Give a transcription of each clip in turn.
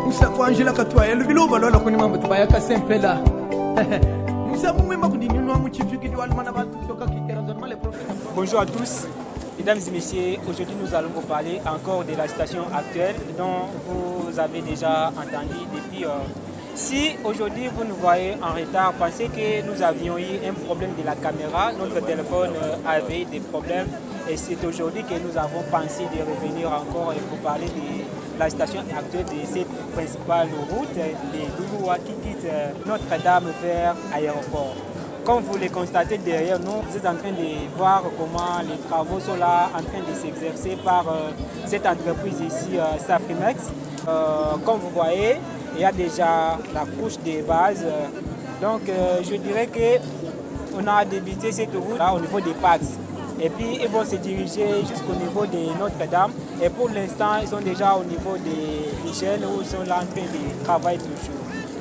Angela Katwa, le vilo balo la konima mutubaya ka sempela. Bonjour à tous, mesdames et messieurs. Aujourd'hui, nous allons vous parler encore de la situation actuelle dont vous avez déjà entendu depuis. Si aujourd'hui vous nous voyez en retard, pensez que nous avions eu un problème de la caméra, notre téléphone avait des problèmes et c'est aujourd'hui que nous avons pensé de revenir encore et vous parler de la situation actuelle de cette principale route de Louloua qui quitte Notre-Dame vers l'aéroport. Comme vous le constatez derrière nous, vous êtes en train de voir comment les travaux sont là en train de s'exercer par cette entreprise ici, Safrimex. Comme vous voyez, il y a déjà la couche de base. Donc je dirais qu'on a débuté cette route là au niveau des Pax. Et puis ils vont se diriger jusqu'au niveau de Notre-Dame. Et pour l'instant, ils sont déjà au niveau des chaînes où ils sont là en train de travailler toujours.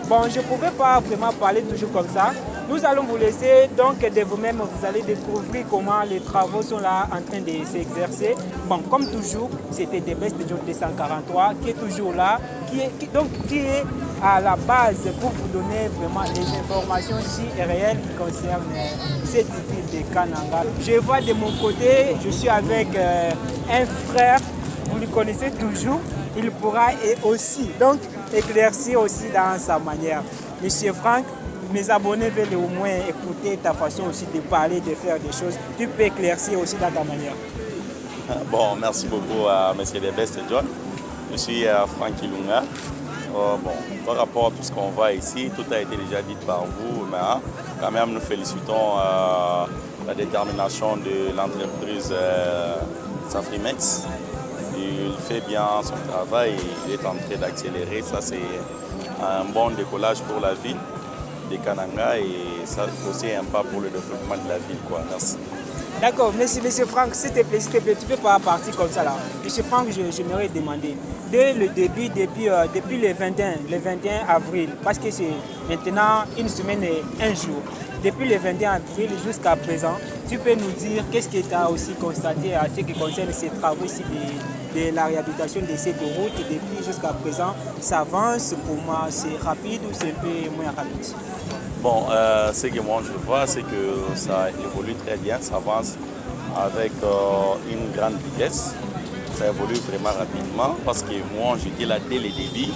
Bon, je ne pouvais pas vraiment parler toujours comme ça. Nous allons vous laisser donc de vous-même, vous allez découvrir comment les travaux sont là en train de s'exercer. Bon, comme toujours, c'était DBS de John 243 qui est toujours là, qui est à la base pour vous donner vraiment des informations si réelles qui concernent cette ville de Kananga. Je vois de mon côté, je suis avec un frère, vous le connaissez toujours, il pourra aussi donc éclaircir aussi dans sa manière. Monsieur Franck, mes abonnés veulent au moins écouter ta façon aussi de parler, de faire des choses. Tu peux éclaircir aussi dans ta manière. Bon, merci beaucoup à M. DBS de John. Je suis Franck Ilunga. Bon, par rapport à tout ce qu'on voit ici, tout a été déjà dit par vous, mais quand même nous félicitons la détermination de l'entreprise Safrimex. Il fait bien son travail, il est en train d'accélérer. Ça, c'est un bon décollage pour la ville de Kananga et ça aussi un pas pour le développement de la ville. Merci. D'accord, merci Monsieur Franck, s'il te plaît, tu ne peux pas partir comme ça là. Monsieur Franck, j'aimerais demander, dès le début, depuis le 21 avril, parce que c'est maintenant une semaine et un jour, depuis le 21 avril jusqu'à présent, tu peux nous dire qu'est-ce que tu as aussi constaté à ce qui concerne ces travaux ici de la réhabilitation de cette route depuis jusqu'à présent, ça avance pour moi, c'est rapide ou c'est un peu moins rapide? Bon, ce que moi je vois, c'est que ça évolue très bien, ça avance avec une grande vitesse, ça évolue vraiment rapidement parce que moi j'étais là dès le début,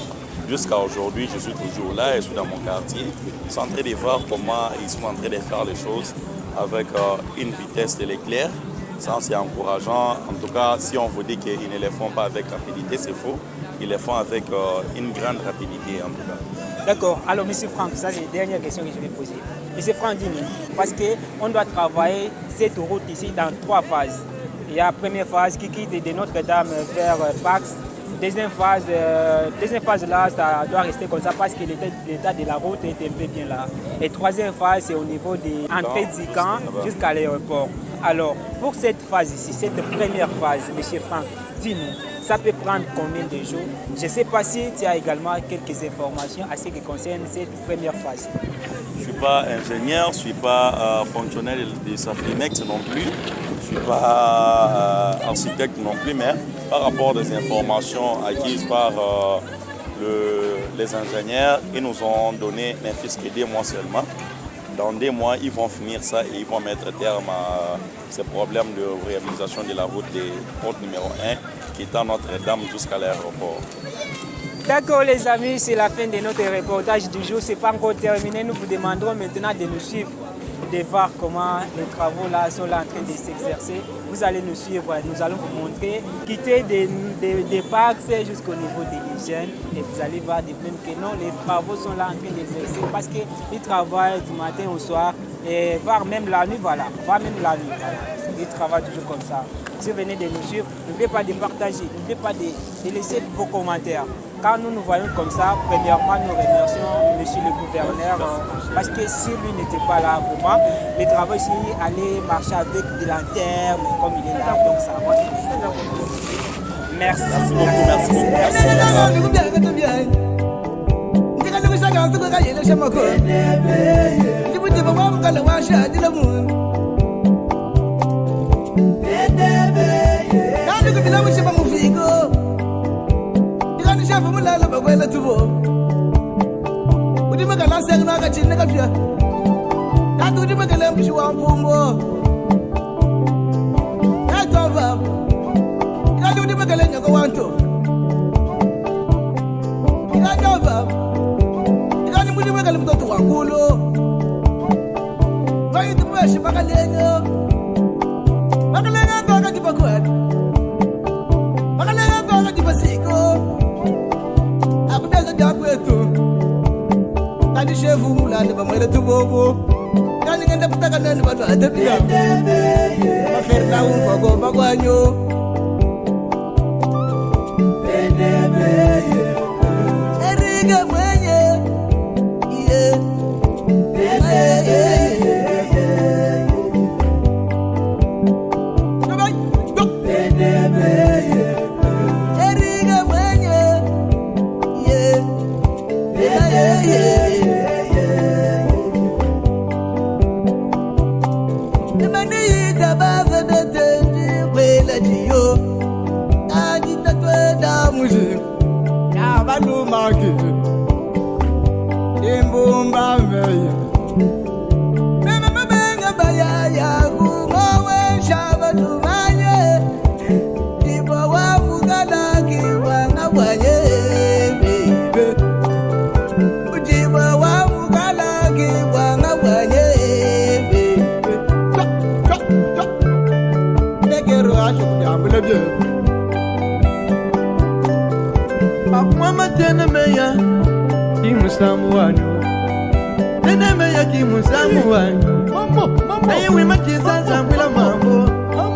jusqu'à aujourd'hui je suis toujours là, je suis dans mon quartier, je suis en train de voir comment ils sont en train de faire les choses avec une vitesse de l'éclair. Ça, c'est encourageant. En tout cas, si on vous dit qu'ils ne les font pas avec rapidité, c'est faux. Ils les font avec une grande rapidité, en tout cas. D'accord. Alors, M. Franck, ça, c'est la dernière question que je vais poser. M. Franck, dis-nous, parce qu'on doit travailler cette route ici dans 3 phases. Il y a la première phase qui quitte de Notre-Dame vers Pax. Deuxième phase là, ça doit rester comme ça parce que l'état de la route est un peu bien là. Et troisième phase, c'est au niveau de l'entrée du camp jusqu'à l'aéroport. Alors, pour cette phase ici, cette première phase, M. Franck, dis-nous, ça peut prendre combien de jours? Je ne sais pas si tu as également quelques informations à ce qui concerne cette première phase. Je ne suis pas ingénieur, je ne suis pas fonctionnaire de Safrimex non plus, je ne suis pas architecte non plus, mais par rapport aux informations acquises par les ingénieurs, ils nous ont donné un fisc de 2 mois seulement. Dans 2 mois, ils vont finir ça et ils vont mettre terme à ces problèmes de réalisation de la route numéro 1 qui est à Notre-Dame jusqu'à l'aéroport. D'accord les amis, c'est la fin de notre reportage du jour. Ce n'est pas encore terminé. Nous vous demanderons maintenant de nous suivre, de voir comment les travaux là sont là en train de s'exercer. Vous allez nous suivre, nous allons vous montrer, quitter des parcs jusqu'au niveau de l'hygiène et vous allez voir de même que non, les travaux sont là en train d'exercer parce qu'ils travaillent du matin au soir et voire même la nuit, voilà, voire même la nuit, voilà. Ils travaillent toujours comme ça. Si vous venez de nous suivre, n'oubliez pas de partager, n'oubliez pas de laisser vos commentaires. Quand nous nous voyons comme ça, premièrement, nous remercions monsieur le gouverneur parce que si lui n'était pas là, vraiment, les travaux ici allaient marcher avec des lanternes, comme il est là, donc ça va. Merci. Merci. mulala bakwela tubo udi makala sengna ka chinne ka pya ta udi makala mbishi wa mpumbo ya tova ya udi makala nyako wanto ya tova ya udi makala mtoto wa kulo bayi tu mweshi makalenyo makalenyo to ka tipakwat makalenyo to ka tipasiko abudeza dakwetu kadi chefu mulande bamwele tubobo kani ngenda kutaka nani batu atapia maferna umfago bagwanyo erige mwenye Imbumba meya mema mabenga bayaya kumawe shabatu manye ibo wa mugala kiwa ngabanye bebe ujibo wa mugala kiwa ngabanye bebe negero asho kudambule bye mama tena meya kimusamu wanyu tena meya kimusamu wanyu naye wima kizaza mwila mambo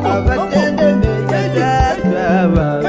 abatende meya tatwaba